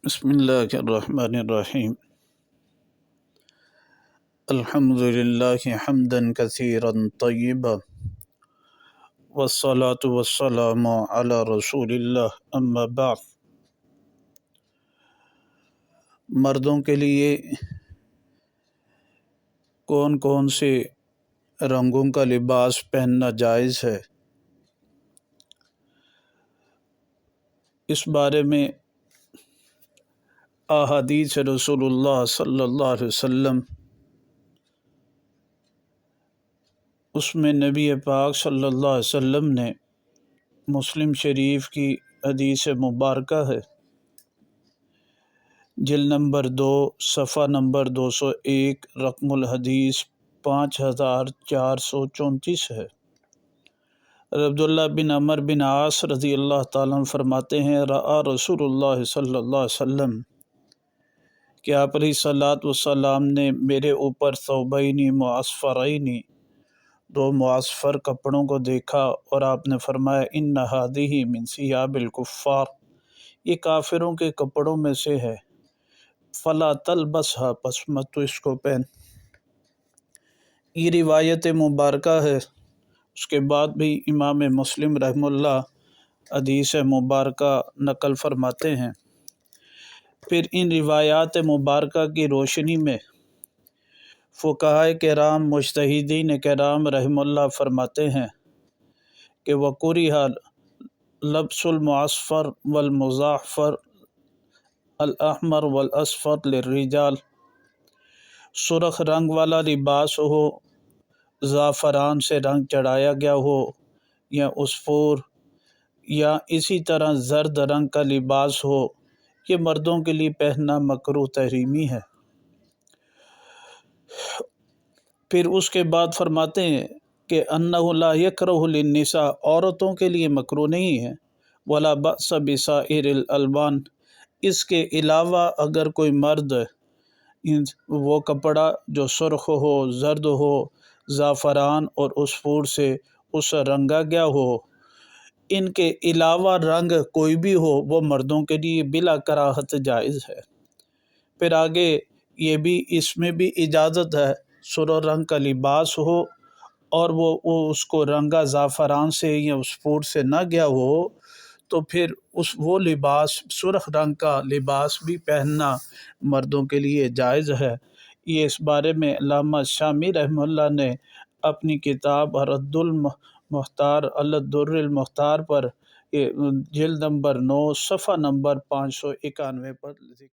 بسم اللہ الرحمن الرحیم الحمد للہ حمدا کثیرا طیبا والصلاة والسلام علی رسول اللہ اما بعد۔ مردوں کے لیے کون کون سے رنگوں کا لباس پہننا جائز ہے، اس بارے میں احادیث رسول اللہ صلی اللہ علیہ وسلم، اس میں نبی پاک صلی اللہ علیہ وسلم نے مسلم شریف کی حدیث مبارکہ ہے، جلد نمبر 2 صفحہ نمبر 201، رقم الحدیث 5434 ہے۔ عبداللہ بن عمر بن عاص رضی اللہ تعالیٰ عنہ فرماتے ہیں، رأى رسول اللہ صلی اللہ علیہ وسلم کہ آپ علیہ الصلوۃ والسلام نے میرے اوپر ثوبین معصفرین، دو معصفر کپڑوں کو دیکھا، اور آپ نے فرمایا ان هذه من ثياب الكفار، یہ کافروں کے کپڑوں میں سے ہے، فلا تلبسها، پس مت تو اس کو پہن۔ یہ روایت مبارکہ ہے۔ اس کے بعد بھی امام مسلم رحمہ اللہ حدیث مبارکہ نقل فرماتے ہیں۔ پھر ان روایات مبارکہ کی روشنی میں فقہائے کرام، مجتہدین کرام رحمہ اللہ فرماتے ہیں کہ وَكُرِهَ لبس المعصفر والمزعفر الاحمر والاصفر للرجال، سرخ رنگ والا لباس ہو، زعفران سے رنگ چڑھایا گیا ہو، یا عصفور یا اسی طرح زرد رنگ کا لباس ہو، یہ مردوں کے لیے پہننا مکروہ تحریمی ہے۔ پھر اس کے بعد فرماتے ہیں کہ انہ لا یکرہ للنساء، عورتوں کے لیے مکروہ نہیں ہے، ولا بأس بسائر الالوان، اس کے علاوہ اگر کوئی مرد وہ کپڑا جو سرخ ہو، زرد ہو، زعفران اور عصفور سے اس رنگا گیا ہو، ان کے علاوہ رنگ کوئی بھی ہو، وہ مردوں کے لیے بلا کراہت جائز ہے۔ پھر آگے یہ بھی، اس میں بھی اجازت ہے، سرخ رنگ کا لباس ہو اور وہ اس کو رنگا زعفران سے یا عصفور سے نہ گیا ہو، تو پھر وہ لباس، سرخ رنگ کا لباس بھی پہننا مردوں کے لیے جائز ہے۔ یہ اس بارے میں علامہ شامی رحمہ اللہ نے اپنی کتاب رد المختار علی الدر المختار پر جلد نمبر 9 صفحہ نمبر 591 پر